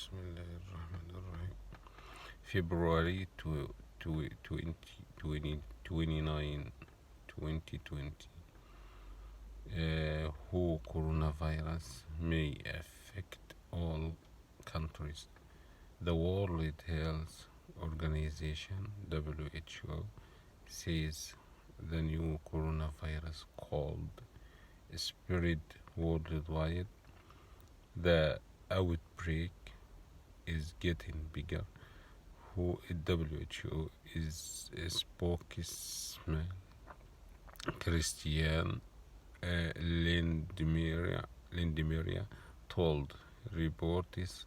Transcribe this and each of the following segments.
Bismillahirrahmanirrahim. February 29, 2020. How coronavirus may affect all countries. The World Health Organization (WHO) says the new coronavirus called spread worldwide. The outbreak is getting bigger. WHO is a spokesman Christian Lindmeria told reporters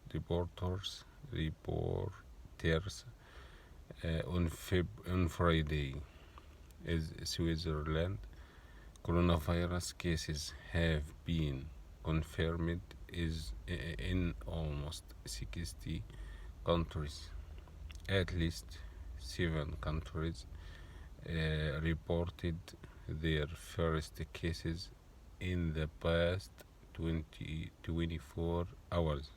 on Friday. As Switzerland, coronavirus cases have been confirmed is in almost 60 countries. At least 7 countries reported their first cases in the past 24 hours.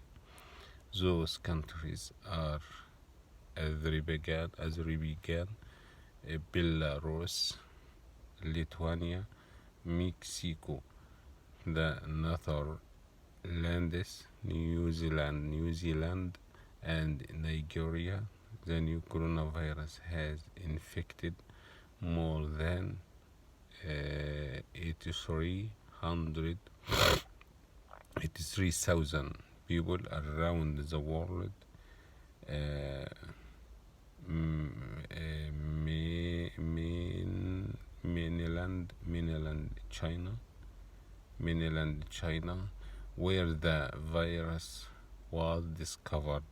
Those countries are Azerbaijan, Belarus, Lithuania, Mexico, the Netherlands, New Zealand, and Nigeria. The new coronavirus has infected more than 83,000 people around the world. Mainland China, where the virus was discovered,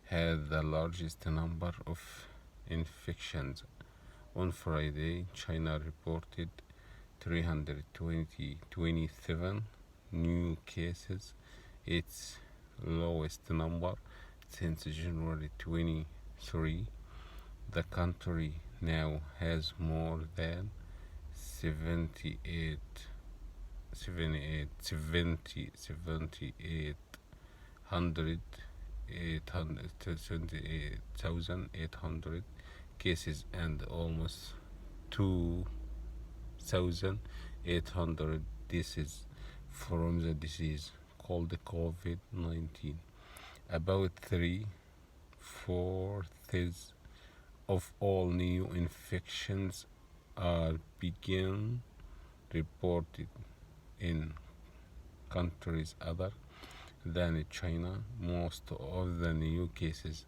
had the largest number of infections. On Friday, China reported 327 new cases, its lowest number since January 23. The country now has more than 78,800 cases and almost 2,800 deaths from the disease called COVID-19. About 3/4 of all new infections are being reported in countries other than China. Most of the new cases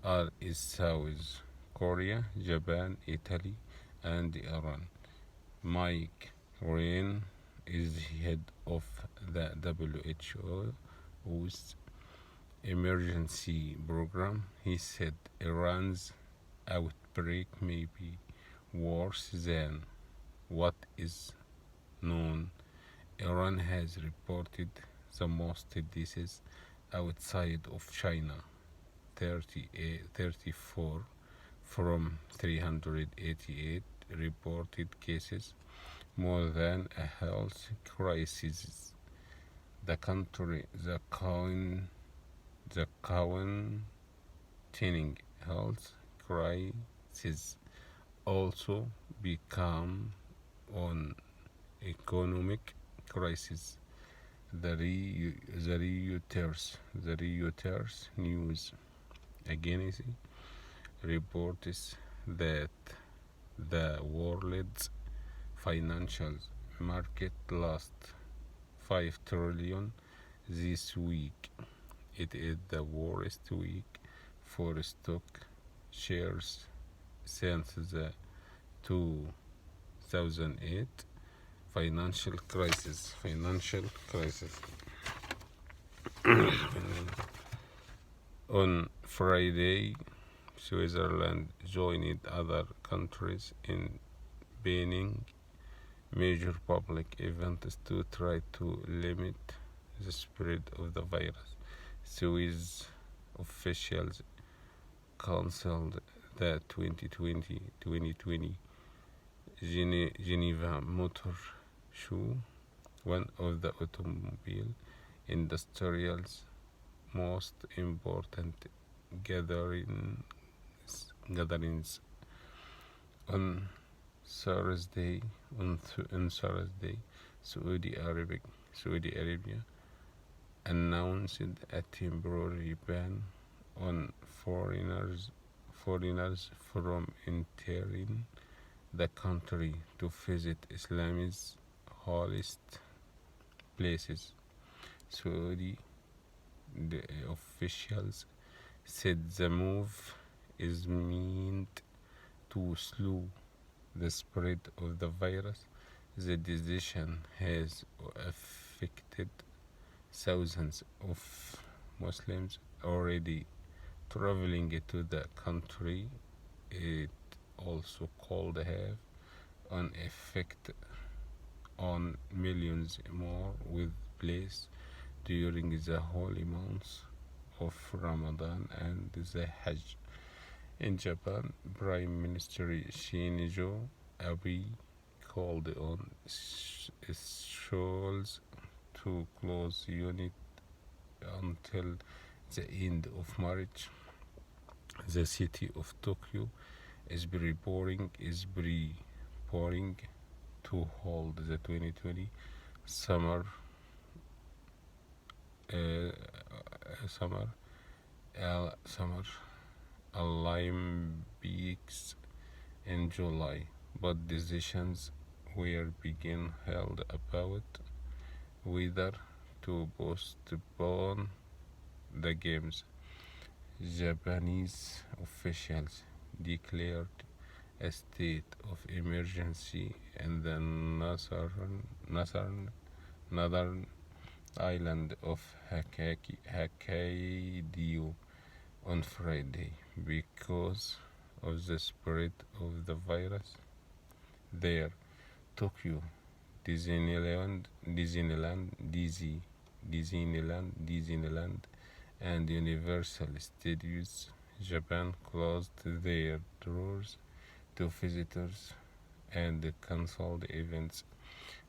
are in South Korea, Japan, Italy, and Iran. Mike Ryan is head of the WHO's emergency program. He said Iran's outbreak may be worse than what is known. Iran has reported the most deaths outside of China, 34 from 388 reported cases, more than a health crisis. The containing health crisis also become an economic crisis. The Reuters news agency reports that the world's financial market lost 5 trillion this week. It is the worst week for stock shares since the 2008 financial crisis. On Friday, Switzerland joined other countries in banning major public events to try to limit the spread of the virus. Swiss officials cancelled the 2020 Geneva Motor Show, one of the automobile industry's most important gatherings, gatherings on Thursday. On Thursday, Saudi Arabia announced a temporary ban on foreigners from entering the country to visit Islam's holiest places. Saudi the officials said the move is meant to slow the spread of the virus. The decision has affected thousands of Muslims already traveling to the country. It also could have an effect on millions more with place during the holy months of Ramadan and the Hajj. In Japan, Prime Minister Shinzo Abe called on schools to close unit until the end of March. The city of Tokyo is preparing to hold the 2020 summer uh, summer summer Olympics in July, but decisions were being held about whether to postpone the games. Japanese officials declared a state of emergency in the northern island of Hokkaido on Friday because of the spread of the virus there. Tokyo Disneyland, and Universal Studios Japan closed their doors to visitors and canceled events.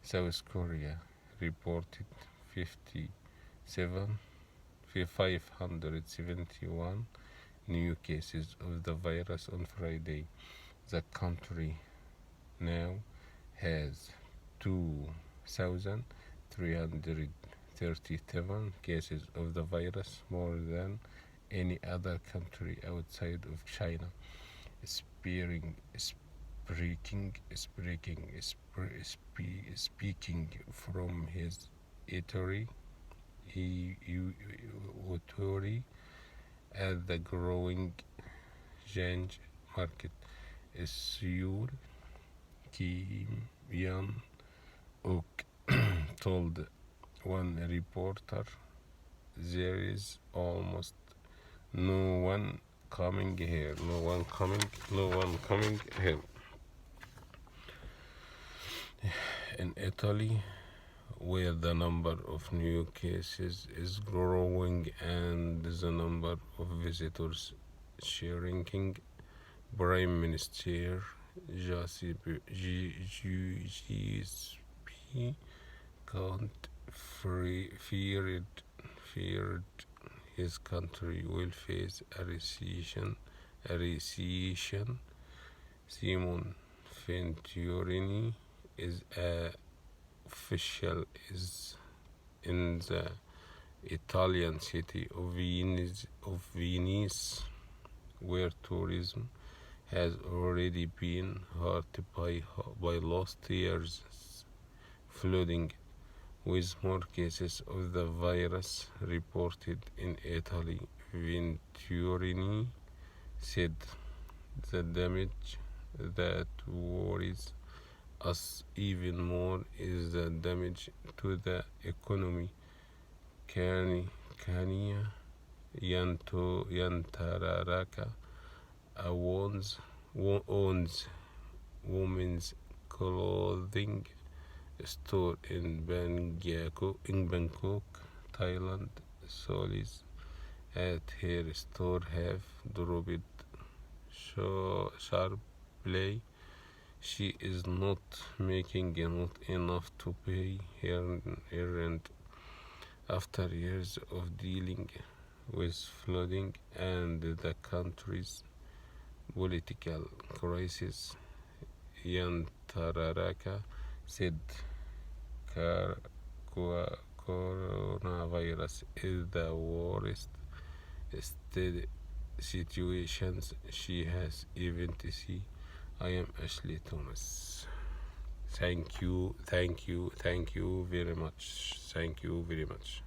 South Korea reported 571 new cases of the virus on Friday. The country now has 2,337 cases of the virus, more than any other country outside of China. Speaking from his eatery at the growing Change market, Seoul, Kim Yan Ok told one reporter, "There is almost no one coming here. No one coming here." In Italy, where the number of new cases is growing and the number of visitors shrinking, Prime Minister Giuseppe Conte feared his country will face a recession. Simon Venturini is official is in the Italian city of Venice, where tourism has already been hurt by last year's flooding, with more cases of the virus reported in Italy. Venturini said the damage that worries us even more is the damage to the economy. Kania Yantararaka owns women's clothing store in Bangkok, Thailand. Solis at her store have dropped sharply. She is not making enough to pay her rent after years of dealing with flooding and the country's political crisis. Yantararaka said coronavirus is the worst situations she has even to see. I am Ashley Thomas. Thank you very much. Thank you very much.